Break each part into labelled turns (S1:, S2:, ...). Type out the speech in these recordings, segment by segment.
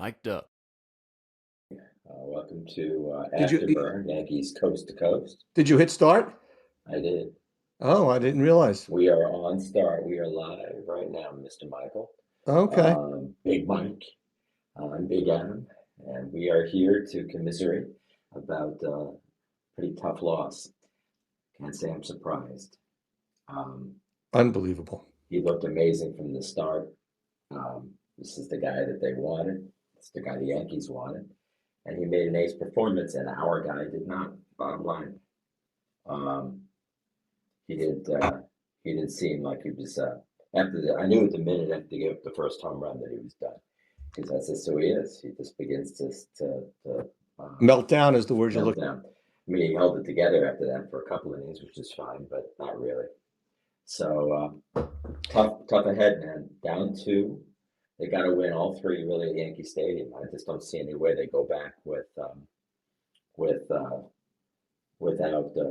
S1: Mic'd up.
S2: Welcome to
S3: Did you
S2: Afterburn, Yankees Coast to Coast.
S3: did you hit start?
S2: I did.
S3: Oh, I didn't realize.
S2: We are on start. We are live right now, Mr. Michael.
S3: Okay.
S2: Big Mike. I'm Big Adam, and we are here to commiserate about a pretty tough loss. Can't say I'm surprised. Um,
S3: Unbelievable.
S2: he looked amazing from the start. This is the guy that they wanted. It's the guy the Yankees wanted. And he made an ace performance, and our guy did not. Bottom line, um, he did. He didn't seem like he was. After the, I knew at the minute after he gave up the first home run that he was done, because that's just who he is. He just begins to
S3: Meltdown is the word you're
S2: melt
S3: looking.
S2: down. I mean, he held it together after that for a couple of innings, which is fine, but not really. So tough ahead, man. Down two. They got to win all three really at Yankee Stadium. I just don't see any way they go back with with a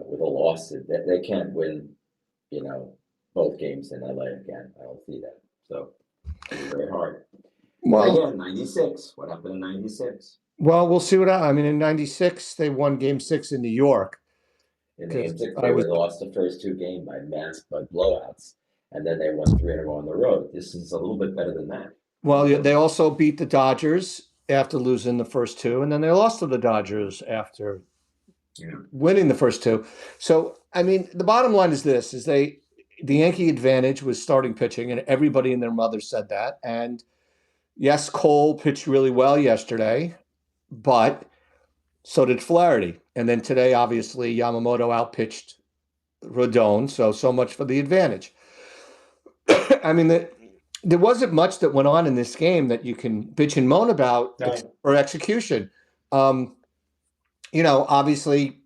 S2: loss. They can't win, both games in LA again. I don't see that. So it's very hard.
S3: Well,
S2: again, 96. What happened in 96?
S3: well, we'll see I mean, in '96 they won Game 6 in New York.
S2: In the game 6,
S3: I was
S2: they lost the first two games by blowouts, and then they won 3 in a row on the road. This is a little bit better than that.
S3: well, they also beat the Dodgers after losing the first two, and then they lost to the Dodgers after winning the first two. So, I mean, the bottom line is this: the Yankee advantage was starting pitching, and everybody and their mother said that. And yes, Cole pitched really well yesterday, but so did Flaherty. And then today, obviously, Yamamoto outpitched Rodon. So much for the advantage. I mean, there wasn't much that went on in this game that you can bitch and moan about or execution. Obviously,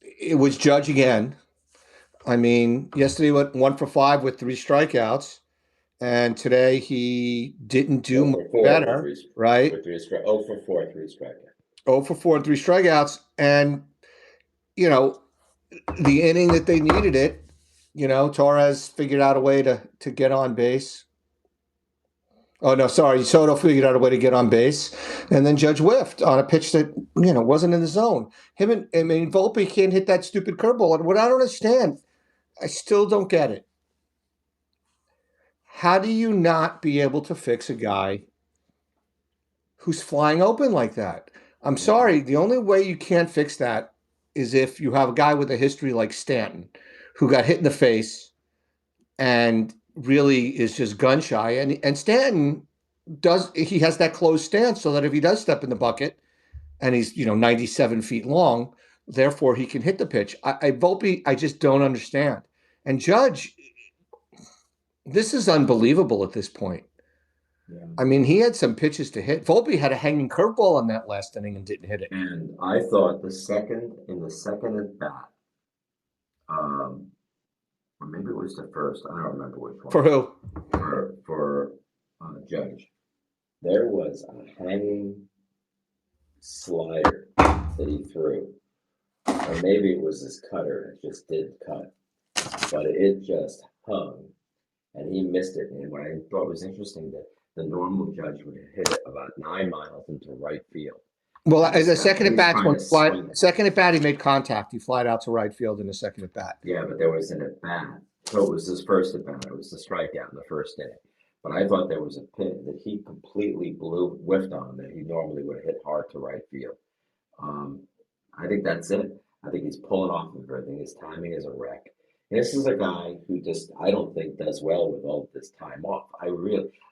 S3: it was Judge again. I mean, yesterday went 1 for 5 with 3 strikeouts, and today he didn't do much better, right?
S2: 0 for 4, 3 strikeouts.
S3: 0 for 4 and 3 strikeouts, and the inning that they needed it, Torres figured out a way to get on base. Oh, no, sorry. Soto figured out a way to get on base. And then Judge whiffed on a pitch that, wasn't in the zone. Volpe can't hit that stupid curveball. And what I don't understand, I still don't get it. How do you not be able to fix a guy who's flying open like that? I'm sorry. The only way you can't fix that is if you have a guy with a history like Stanton, who got hit in the face and really is just gun shy. And Stanton he has that closed stance so that if he does step in the bucket and he's, 97 feet long, therefore he can hit the pitch. Volpe, I just don't understand. And Judge, this is unbelievable at this point. Yeah. I mean, he had some pitches to hit. Volpe had a hanging curveball in that last inning and didn't hit it.
S2: And I thought the second at bat, or maybe it was the first. I don't remember which one.
S3: For who?
S2: For Judge. There was a hanging slider that he threw, or maybe it was his cutter. It just did cut, but it just hung, and he missed it. And what I thought was interesting that the normal Judge would have hit it about 9 miles into right field.
S3: Well, as a second at bat, he made contact. He flied out to right field in the second at bat.
S2: Yeah, but there was an at bat. So it was his first at bat. It was the strikeout in the first inning. But I thought there was a pin that he completely whiffed on that he normally would have hit hard to right field. I think that's it. I think he's pulling off of everything. His timing is a wreck. This is a guy who I don't think does well with all this time off.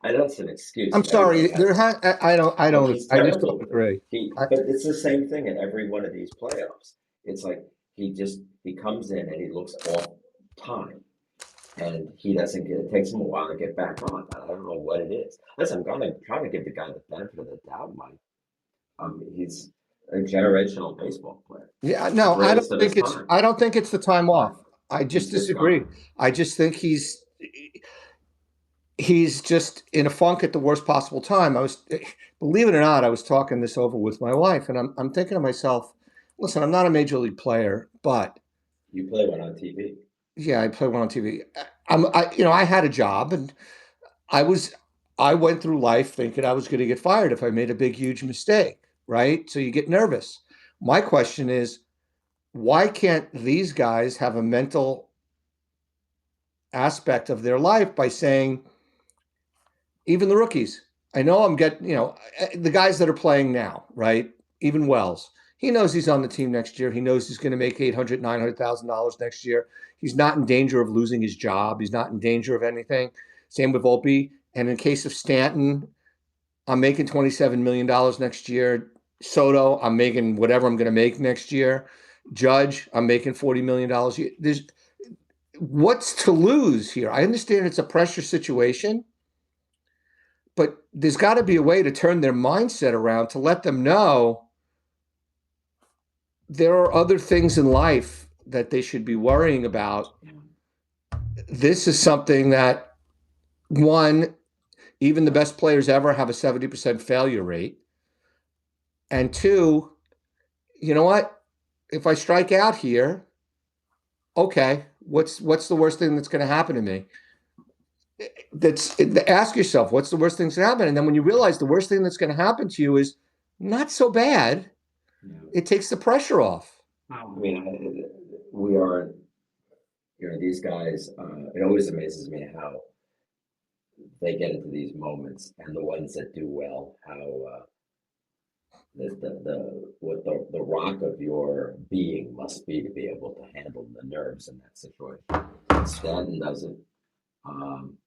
S2: That's an excuse.
S3: I'm sorry. I just don't agree.
S2: But it's the same thing in every one of these playoffs. It's like he comes in and he looks off time. And it takes him a while to get back on. I don't know what it is. Listen, I'm trying to give the guy the benefit of the doubt, Mike. He's a generational baseball player.
S3: Yeah, no, I don't think it's the time off. I just disagree. I just think he's just in a funk at the worst possible time. Believe it or not, I was talking this over with my wife, and I'm thinking to myself, listen, I'm not a major league player, but
S2: you play one on TV.
S3: Yeah, I play one on TV. I had a job, and I was I went through life thinking I was going to get fired if I made a big, huge mistake, right? So you get nervous. My question is, why can't these guys have a mental aspect of their life by saying, even the rookies, I know I'm getting, the guys that are playing now, right? Even Wells, he knows he's on the team next year. He knows he's going to make $800,000, $900,000 next year. He's not in danger of losing his job. He's not in danger of anything. Same with Volpe. And in case of Stanton, I'm making $27 million next year. Soto, I'm making whatever I'm going to make next year. Judge, I'm making $40 million. There's what's to lose here. I understand it's a pressure situation, but there's got to be a way to turn their mindset around to let them know there are other things in life that they should be worrying about. This is something that, one, even the best players ever have a 70% failure rate. And two, you know what? If I strike out here, okay, what's the worst thing that's going to happen to me? Ask yourself, what's the worst thing that's going to happen? And then when you realize the worst thing that's going to happen to you is not so bad, it takes the pressure off.
S2: I mean, we are, these guys. It always amazes me how they get into these moments, and the ones that do well, how the rock of your being must be to be able to handle the nerves in that situation. Stanton doesn't. Um,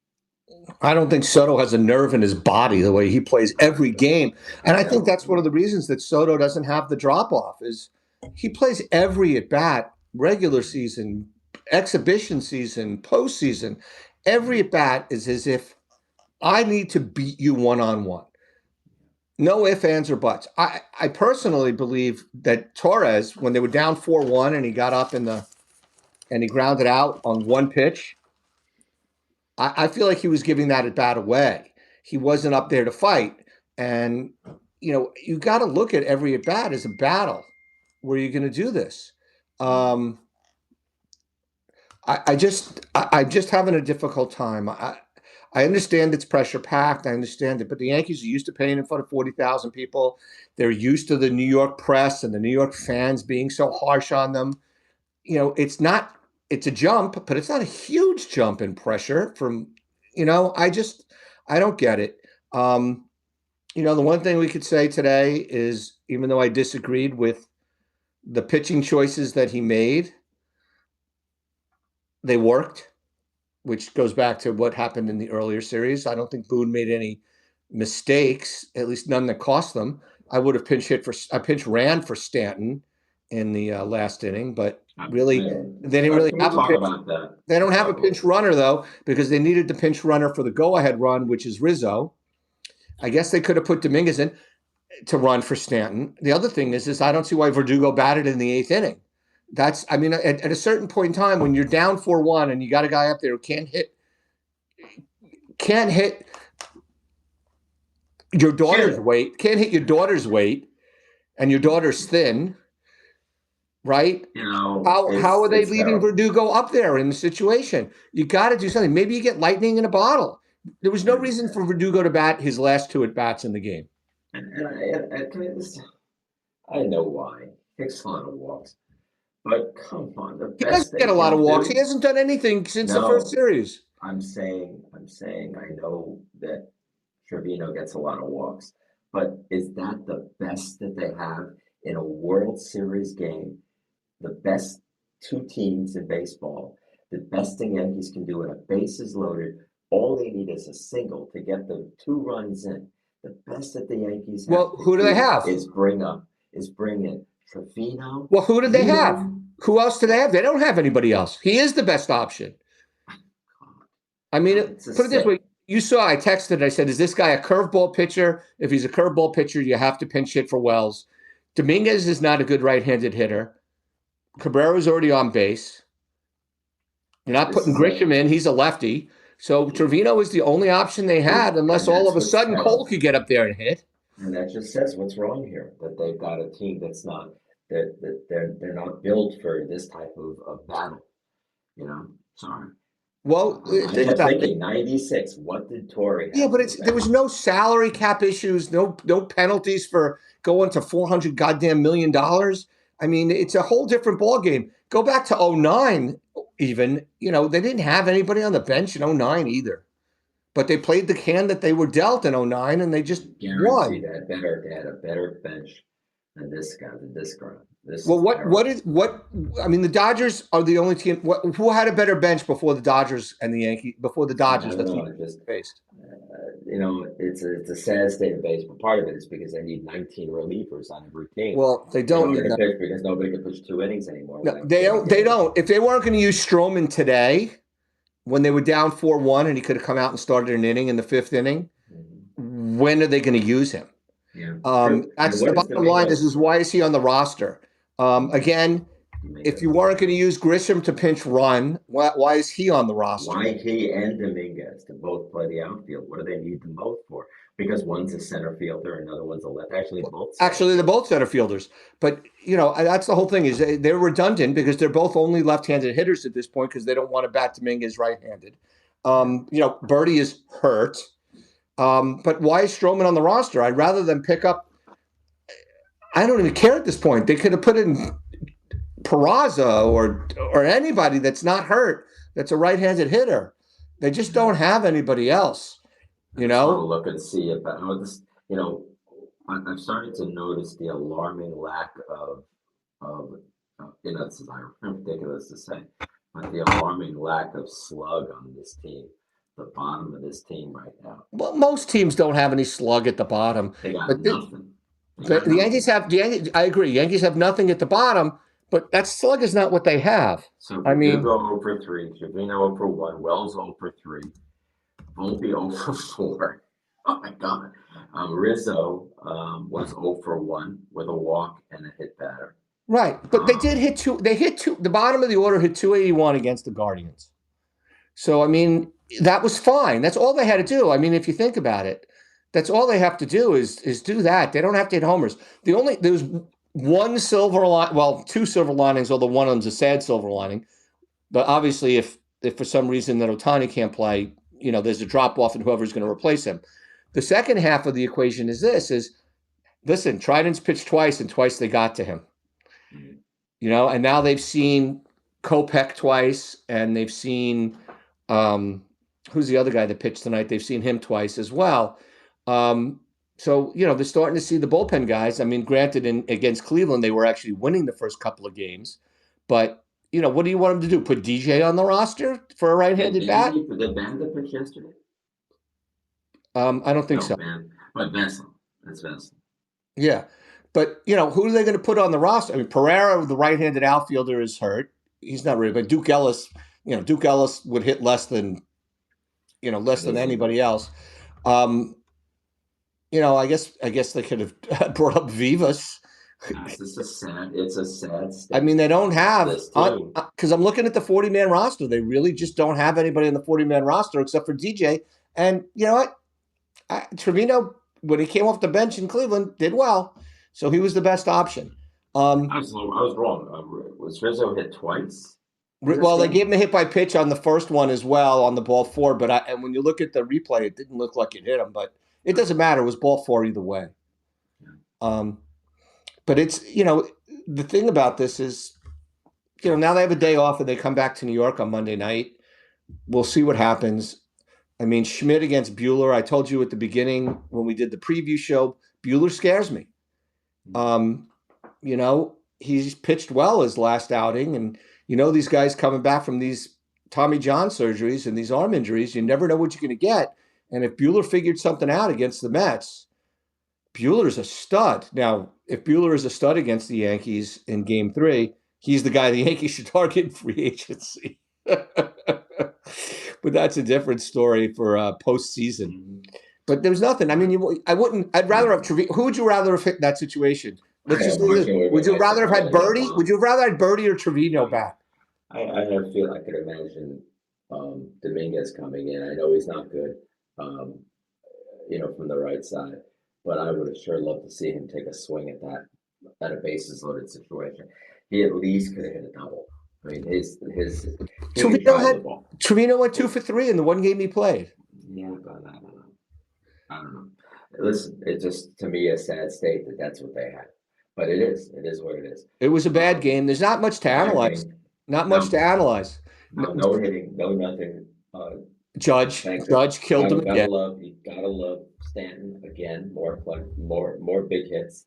S3: I don't think Soto has a nerve in his body the way he plays every game. And I think
S2: no,
S3: that's one of the reasons that Soto doesn't have the drop off is he plays every at bat, regular season, exhibition season, postseason. Every at bat is as if I need to beat you one on one. No ifs, ands, or buts. I personally believe that Torres, when they were down 4-1 and he got up and he grounded out on one pitch, I feel like he was giving that at bat away. He wasn't up there to fight. And, you got to look at every at bat as a battle. Where you're going to do this? I'm just having a difficult time. I understand it's pressure packed. I understand it, but the Yankees are used to playing in front of 40,000 people. They're used to the New York press and the New York fans being so harsh on them. It's not, it's a jump, but it's not a huge jump in pressure from, I don't get it. The one thing we could say today is even though I disagreed with the pitching choices that he made, they worked, which goes back to what happened in the earlier series. I don't think Boone made any mistakes, at least none that cost them. I would have I pinch ran for Stanton in the last inning, but really, they didn't really
S2: can we
S3: have a
S2: talk
S3: pinch.
S2: about that?
S3: They don't have a pinch runner though, because they needed the pinch runner for the go-ahead run, which is Rizzo. I guess they could have put Dominguez in to run for Stanton. The other thing is I don't see why Verdugo batted in the eighth inning. At a certain point in time when you're down 4-1 and you got a guy up there who can't hit your daughter's weight, can't hit your daughter's weight, and your daughter's thin, right? How are they leaving Verdugo up there in the situation? You got to do something. Maybe you get lightning in a bottle. There was no reason for Verdugo to bat his last two at bats in the game.
S2: I know why. Takes a lot of walks. But come on, the
S3: He
S2: best
S3: doesn't
S2: they
S3: get a lot of
S2: can
S3: walks.
S2: do.
S3: He hasn't done anything since the first
S2: No,
S3: series.
S2: I'm saying, I know that Trevino gets a lot of walks, but is that the best that they have in a World Series game? The best two teams in baseball, the best thing Yankees can do when a base is loaded, all they need is a single to get the two runs in. The best that the Yankees have
S3: Well, who do they have?
S2: is bring in Trevino.
S3: Well, who did they have? Who else do they have? They don't have anybody else. He is the best option. I mean, put it this way. You saw, I texted, I said, is this guy a curveball pitcher? If he's a curveball pitcher, you have to pinch hit for Wells. Dominguez is not a good right-handed hitter. Cabrera's already on base. You're not putting Grisham in. He's a lefty. So Trevino is the only option they had, unless all of a sudden Cole could get up there and hit.
S2: And that just says what's wrong here. That they've got a team that's not that they're not built for this type of battle. Sorry.
S3: Well,
S2: I
S3: think
S2: kept
S3: about it.
S2: thinking 96. What did Torrey
S3: Yeah,
S2: have
S3: but
S2: on the
S3: there was
S2: bench?
S3: no salary cap issues, no penalties for going to 400 goddamn million dollars. I mean, it's a whole different ball game. Go back to '09 even, they didn't have anybody on the bench in '09 either. But they played the hand that they were dealt in '09 and they just
S2: Guaranteed
S3: won.
S2: they had a better bench than this guy, than this crowd. This
S3: Well,
S2: is terrible.
S3: I mean, the Dodgers are the only team. Who had a better bench before the Dodgers and the Yankees, before the
S2: I
S3: Dodgers
S2: don't
S3: that the
S2: know.
S3: Yankees
S2: It just
S3: faced?
S2: it's a sad state of baseball. Part of it is because they need 19 relievers on every team
S3: Well, they
S2: in
S3: don't
S2: order
S3: need
S2: to
S3: that.
S2: pitch because nobody can pitch 2 innings anymore
S3: No,
S2: without
S3: they
S2: without
S3: don't. They
S2: getting hit.
S3: don't. If they weren't going to use Stroman today, when they were down 4-1, and he could have come out and started an inning in the fifth inning,
S2: Mhm.
S3: when are they going to use him?
S2: Yeah, true. And
S3: That's
S2: what
S3: the
S2: is
S3: bottom line.
S2: Dominguez?
S3: Is why is he on the roster? Again, if you
S2: Dominguez.
S3: weren't going to use Grisham to pinch run, why is he on the roster?
S2: Why he and Dominguez to both play the outfield? What do they need them both for? Because one's a center fielder, another one's a left. Actually, both center
S3: Actually, they're
S2: fielders.
S3: both center fielders, but that's the whole thing. Is they're redundant because they're both only left-handed hitters at this point because they don't want to bat Dominguez right-handed.
S2: Yeah.
S3: Birdie is hurt, but why is Stroman on the roster? I'd rather than pick up. I don't even care at this point. They could have put in Peraza or anybody that's not hurt. That's a right-handed hitter. They just
S2: Yeah.
S3: don't have anybody else.
S2: I just want to look and see if you know, I'm starting to notice the alarming lack of this is ridiculous to say, but the alarming lack of slug on this team, the bottom of this team right now.
S3: Well, most teams don't have any slug at the bottom,
S2: They got
S3: but
S2: nothing. They
S3: the
S2: got
S3: Yankees
S2: nothing.
S3: have. I agree. Yankees have nothing at the bottom, but that slug is not what they have.
S2: So
S3: I mean,
S2: Verdugo 0 for 3, Trevino 0 for 1, Wells 0 for 3, Volpe 0 for 4. Oh my God. Rizzo was 0 for 1 with a walk and a hit batter.
S3: right? But they did
S2: Um,
S3: hit two. They hit two. The bottom of the order hit 281 against the Guardians. So I mean, that was fine. That's all they had to do. I mean, if you think about it, that's all they have to do is do that. They don't have to hit homers. There's one silver line. Well, two silver linings, although one of them's a sad silver lining. But obviously, if for some reason that Otani can't play, there's a drop off in whoever's going to replace him. The second half of the equation is this: is listen, Trident's pitched twice, and twice they got to him. And now they've seen Kopech twice, and they've seen who's the other guy that pitched tonight? They've seen him twice as well. So they're starting to see the bullpen guys. I mean, granted, against Cleveland, they were actually winning the first couple of games, but what do you want them to do? Put DJ on the roster for a right-handed bat?
S2: did Banda pitch yesterday?
S3: I don't think
S2: No,
S3: so.
S2: man. But Vessel. That's Vessel.
S3: Yeah, but who are they going to put on the roster? I mean, Pereira, the right-handed outfielder, is hurt. He's not really. But Duke Ellis would hit less than anybody else. Um, I guess they could have brought up Vivas.
S2: It's a sad
S3: I mean,
S2: state
S3: they don't
S2: of
S3: have
S2: this team.
S3: because I'm looking at the 40-man roster. They really just don't have anybody in the 40-man roster except for DJ. And you know what? Trevino, when he came off the bench in Cleveland, did well, so he was the best option.
S2: I was wrong. Was Rizzo hit twice in this
S3: Well, they
S2: game?
S3: gave him a hit by pitch on the first one as well on the ball four, but and when you look at the replay, it didn't look like it hit him. But it doesn't matter; it was ball four either way. Um, but it's the thing about this is now they have a day off and they come back to New York on Monday night. We'll see what happens. I mean, Schmidt against Bueller. I told you at the beginning when we did the preview show, Bueller scares me. Um, he's pitched well his last outing, and these guys coming back from these Tommy John surgeries and these arm injuries, you never know what you're going to get. And if Bueller figured something out against the Mets, Bueller's a stud. Now, if Bueller is a stud against the Yankees in Game 3, he's the guy the Yankees should target in free agency. But that's a different story for postseason. But there's nothing. I mean, I wouldn't. I'd rather have Trevino. Who would you rather have hit that situation? Let's just say this. Would you rather have had Birdie? Would you have rather had Birdie or Trevino back?
S2: I could imagine Dominguez coming in. I know he's not good, um, from the right side, but I would have sure loved to see him take a swing at a bases loaded situation. He at least could have hit a double. I mean, he can
S3: Trevino
S2: drive the
S3: had
S2: ball.
S3: Trevino went 2 for 3 in the one game he played.
S2: Yeah, but I don't know. I don't know. Listen, it's just to me a sad state that that's what they had. But it is. It is what it is.
S3: It was a bad game. There's not much to
S2: Bad
S3: analyze.
S2: game.
S3: Not much to
S2: No,
S3: analyze.
S2: no, no hitting, no nothing.
S3: Judge
S2: Thanks.
S3: Judge killed him
S2: Gotta
S3: again.
S2: love. You gotta love Stanton again. More big hits.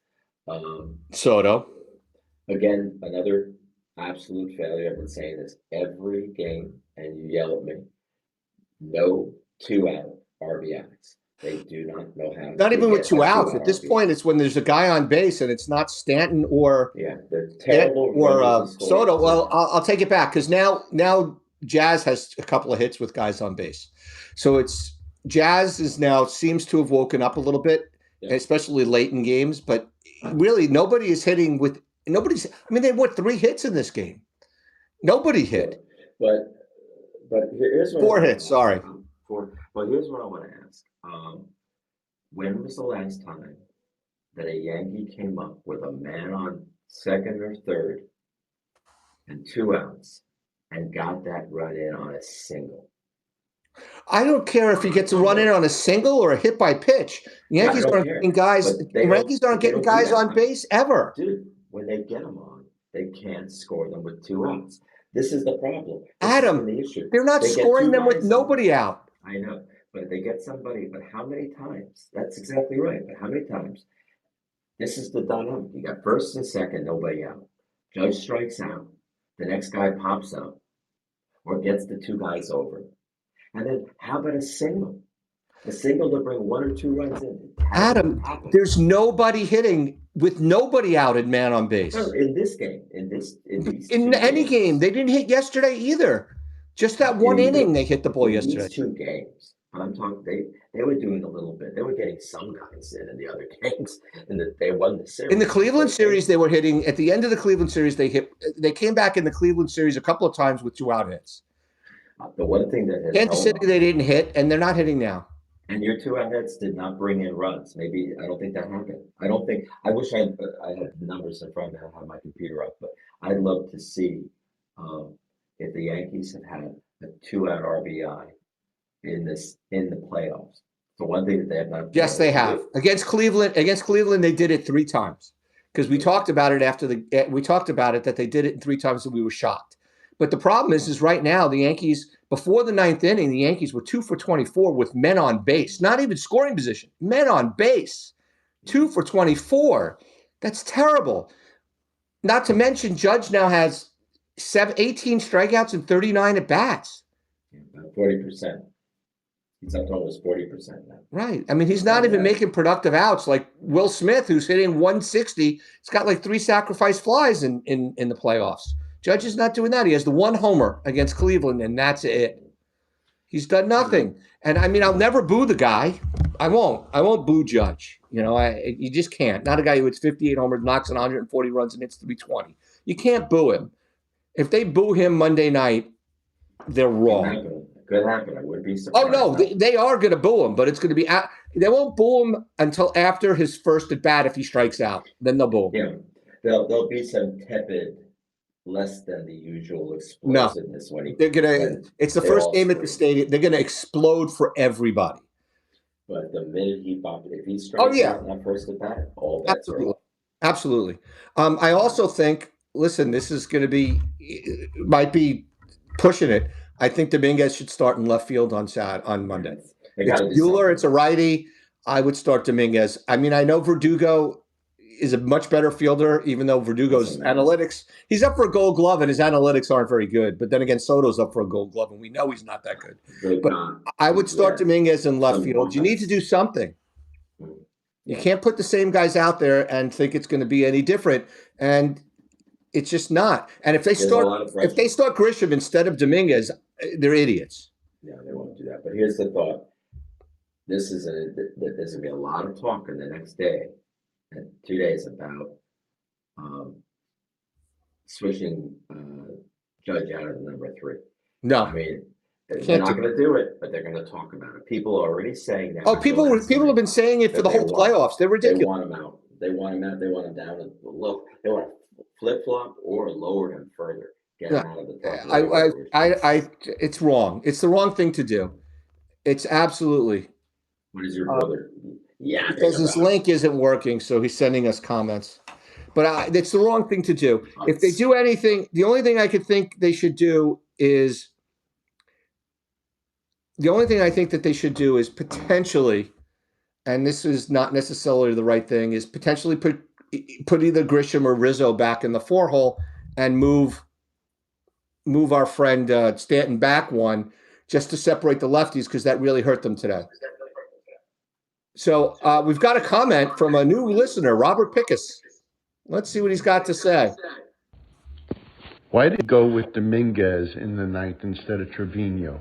S3: Soto.
S2: Again, another absolute failure. I've been saying this every game, and you yell at me. No 2-out RBIs. They do not know how
S3: Not
S2: to
S3: even with
S2: get
S3: two
S2: a
S3: outs.
S2: 2-out
S3: At this
S2: RBI.
S3: point, it's when there's a guy on base and it's not Stanton or
S2: Yeah, they're terrible runners in scoring
S3: Soto. Well,
S2: position.
S3: I'll take it back because now Jazz has a couple of hits with guys on base, so it's Jazz is now seems to have woken up a little bit,
S2: Yeah.
S3: especially late in games. But really, nobody is hitting with nobody's. I mean, they won 3 hits in this game. Nobody hit.
S2: But here's what I
S3: 4 hits.
S2: want to ask.
S3: Sorry.
S2: But here's what I want to ask. When was the last time that a Yankee came up with a man on second or third and 2 outs and got that run in on a single?
S3: I don't care if he gets a run in on a single or a hit by pitch. The
S2: Yeah, I
S3: Yankees
S2: don't
S3: aren't
S2: care.
S3: getting guys.
S2: But
S3: The Yankees aren't
S2: they
S3: getting
S2: don't do
S3: guys
S2: that.
S3: on base ever.
S2: Dude, when they get them on, they can't score them with 2 outs. This is the problem. This has been
S3: Adam,
S2: the issue.
S3: they're not
S2: They get
S3: scoring
S2: two
S3: them with
S2: guys on.
S3: nobody out.
S2: I know, but they get somebody. But how many times? That's exactly right. But how many times? This is the dilemma. You got first and second, nobody out. Judge strikes out. The next guy pops up or gets the 2 guys over. And then how about a single? A single to bring 1 or 2 runs in.
S3: Adam, there's nobody hitting with nobody out and man on base.
S2: No, in this game, in these
S3: In any game, they didn't hit yesterday either. Just that one inning, they hit the ball yesterday.
S2: These 2 games, I'm talking. They were doing a little bit. They were getting some guys in the other games, and they won the series.
S3: In the Cleveland series, they were hitting. At the end of the Cleveland series, they hit. They came back in the Cleveland series a couple of times with 2-out hits.
S2: The one thing that has
S3: Kansas City, they didn't hit, and they're not hitting now.
S2: And your 2-out hits did not bring in runs. Maybe I don't think that happened. I don't think. I wish I had the numbers in front of me. I have my computer up, but I'd love to see if the Yankees have had a 2-out RBI in the playoffs. The one thing that they have not.
S3: Yes, they have against Cleveland. Against Cleveland, they did it 3 times because we talked about it we talked about it that they did it 3 times and we were shocked. But the problem is right now the Yankees before the 9th inning, the Yankees were 2 for 24 with men on base, not even scoring position, men on base, 2 for 24. That's terrible. Not to mention, Judge now has 18 strikeouts and 39 at bats.
S2: 40%. He's up to almost 40% now.
S3: Right. I mean, he's not even making productive outs like Will Smith, who's hitting 160. He's got like 3 sacrifice flies in the playoffs. Judge is not doing that. He has the 1 homer against Cleveland, and that's it. He's done nothing. And I mean, I'll never boo the guy. I won't boo Judge. You just can't. Not a guy who hits 58 homers, knocks in 140 runs, and hits 320. You can't boo him. If they boo him Monday night, they're wrong.
S2: Could happen. I wouldn't be surprised.
S3: Oh no, they are going to boo him, but it's going to be. They won't boo him until after his first at bat if he strikes out. Then they'll boo him.
S2: Yeah, there'll be some tepid, less than the usual explosiveness when
S3: they're gonna. It's the first game at the stadium. They're going to explode for everybody.
S2: But the minute if he strikes out in that first at bat, all bets are off.
S3: Absolutely. I also think. Listen, this is going to be might be pushing it. I think Dominguez should start in left field on Monday. It's Buehler. It's a righty. I would start Dominguez. I mean, I know Verdugo is a much better fielder, even though Verdugo's analytics. He's up for a Gold Glove, and his analytics aren't very good. But then again, Soto's up for a Gold Glove, and we know he's not that good. But I would start Dominguez in left field. You need to do something. You can't put the same guys out there and think it's going to be any different. And it's just not. And if they start Grisham instead of Dominguez, they're idiots.
S2: Yeah, they won't do that. But here's the thought: there's going to be a lot of talk in the next day, and 2 days about switching Judge out of the number 3.
S3: No,
S2: I mean they're not going to do it, but they're going to talk about it. People are already saying that.
S3: Oh, people have been saying it for the whole playoffs. They're ridiculous.
S2: They want him out. They want him out. They want him down low. They want to flip flop or lower him further. Get
S3: Yeah.
S2: him out of the popularity wars.
S3: It's wrong. It's the wrong thing to do. It's absolutely.
S2: What is your
S3: Uh,
S2: brother
S3: he
S2: yapping
S3: says his
S2: about?
S3: link isn't working, so he's sending us comments. But it's the wrong thing to do. If they
S2: Huts.
S3: do anything, the only thing I could think they should do is the only thing I think that they should do is potentially, and this is not necessarily the right thing, is potentially put either Grisham or Rizzo back in the four hole and move our friend Stanton back one just to separate the lefties because that really hurt them today. So we've got a comment from a new listener, Robert Pickus. Let's see what he's got to say.
S1: Why did he go with Dominguez in the ninth instead of Trevino?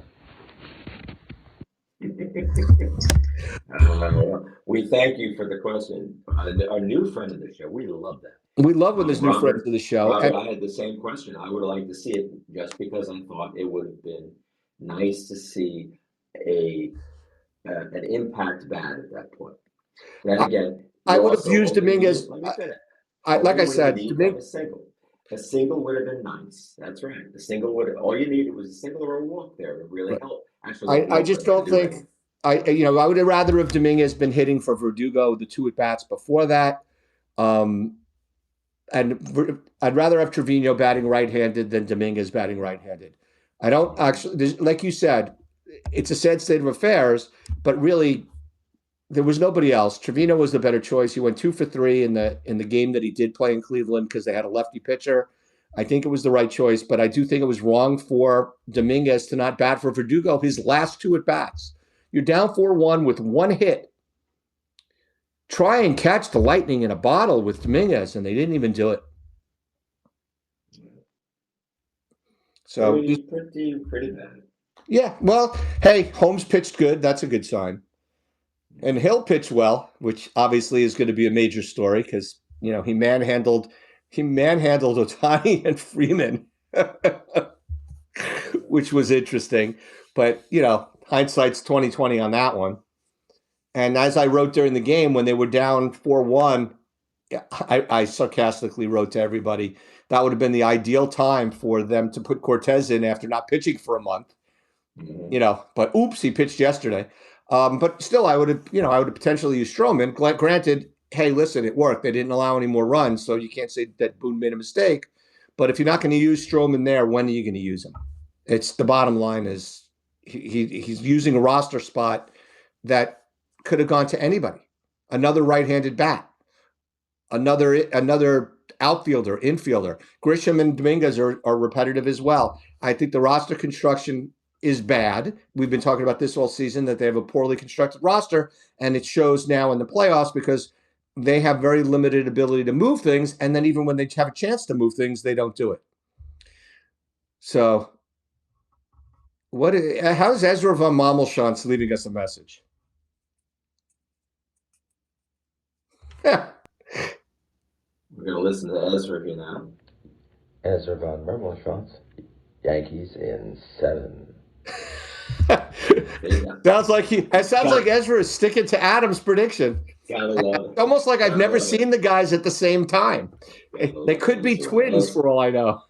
S2: I don't remember. We thank you for the question. Our new friend of the show, we love that.
S3: We love when there's new friends
S2: Robert,
S3: to the show.
S2: Robert, I had the same question. I would like to see it just because I thought it would have been nice to see a an impact bat at that point. Then again,
S3: I
S2: you
S3: would have
S2: also
S3: used
S2: only
S3: Dominguez.
S2: need, let me finish.
S3: Like
S2: Only
S3: I
S2: when you
S3: said,
S2: need like a single. A single would have been nice. That's right. A single would all you needed was a single or a walk there to really help. Actually, the
S3: I
S2: walk
S3: just
S2: to
S3: don't
S2: do
S3: think
S2: anything.
S3: I would have rather have Dominguez been hitting for Verdugo the two at bats before that. Um, and I'd rather have Trevino batting right-handed than Dominguez batting right-handed. I don't actually, like you said, it's a sad state of affairs, but really there was nobody else. Trevino was the better choice. He went 2 for 3 in the game that he did play in Cleveland because they had a lefty pitcher. I think it was the right choice, but I do think it was wrong for Dominguez to not bat for Verdugo his last two at bats. You're down 4-1 with one hit. Try and catch the lightning in a bottle with Dominguez, and they didn't even do it. So
S2: Pretty bad.
S3: yeah, well, hey, Holmes pitched good. That's a good sign. And Hill pitched well, which obviously is going to be a major story because he manhandled Otani and Freeman, which was interesting. But hindsight's 2020 on that one. And as I wrote during the game when they were down 4-1, I sarcastically wrote to everybody that would have been the ideal time for them to put Cortez in after not pitching for a month. But oops, he pitched yesterday. But still, I would have potentially used Stroman. Granted, hey, listen, it worked. They didn't allow any more runs, so you can't say that Boone made a mistake. But if you're not going to use Stroman there, when are you going to use him? It's the bottom line is he's using a roster spot that could have gone to anybody, another right-handed bat, another outfielder, infielder. Grisham and Dominguez are repetitive as well. I think the roster construction is bad. We've been talking about this all season that they have a poorly constructed roster, and it shows now in the playoffs because they have very limited ability to move things, and then even when they have a chance to move things, they don't do it. So, how's Ezra von Mammelschantz leaving us a message?
S2: We're gonna listen to Ezra here now.
S4: Ezra von Mermelschantz, Yankees in 7.
S3: Sounds like Ezra is sticking to Adam's prediction.
S2: Gotta love it.
S3: Almost like I've never seen the guys at the same time. They could be twins for all I know.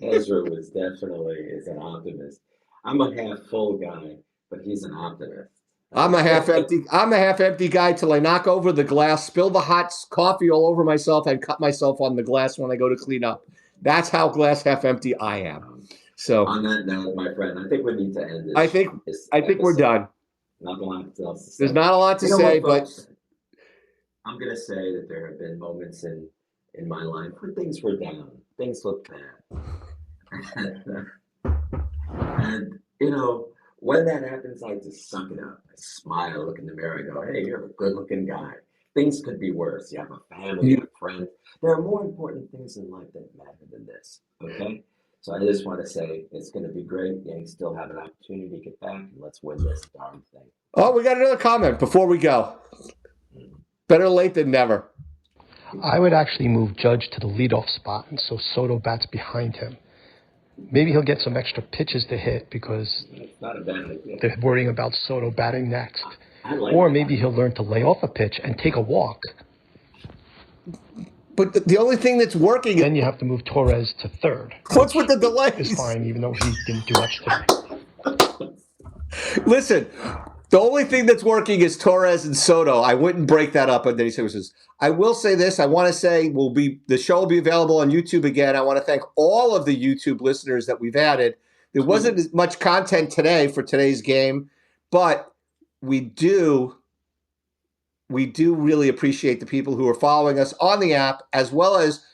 S2: Ezra is an optimist. I'm a half full guy, but he's an optimist.
S3: I'm a half empty guy till I knock over the glass, spill the hot coffee all over myself, and cut myself on the glass when I go to clean up. That's how glass half empty I am. So
S2: on that note, my friend, I think we need to end this.
S3: I think we're done.
S2: Not a lot else to say.
S3: There's not a lot to say, but
S2: I'm gonna say that there have been moments in my life where things were down, things looked bad, and when that happens, I just suck it up. I smile, look in the mirror, and go, "Hey, you're a good-looking guy. Things could be worse. You have a family, you have friends. There are more important things in life that matter than this." Okay. So I just want to say it's going to be great. Yankees still have an opportunity to get back, and let's win this darn thing.
S3: Oh, we got another comment before we go. Better late than never.
S5: I would actually move Judge to the leadoff spot, and so Soto bats behind him. Maybe he'll get some extra pitches to hit because
S2: not a bad idea.
S5: They're worrying about Soto batting next. Or maybe he'll learn to lay off a pitch and take a walk.
S3: But the only thing that's working
S5: Then you have to move Torres to third.
S3: What's with the
S5: Is
S3: delays?
S5: fine, even though he didn't do much today.
S3: Listen, the only thing that's working is Torres and Soto. I wouldn't break that up on any services. I will say this. I want to say the show will be available on YouTube again. I want to thank all of the YouTube listeners that we've added. There wasn't as much content today for today's game, but we do really appreciate the people who are following us on the app, as well as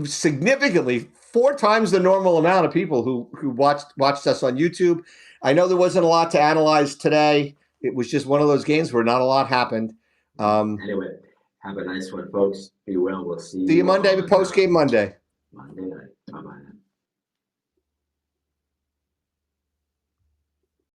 S3: significantly 4 times the normal amount of people who watched us on YouTube. I know there wasn't a lot to analyze today. It was just one of those games where not a lot happened.
S2: Anyway, have a nice one, folks. Be well. We'll see
S3: See you Monday,
S2: on,
S3: post game Monday.
S2: Monday night. Bye-bye.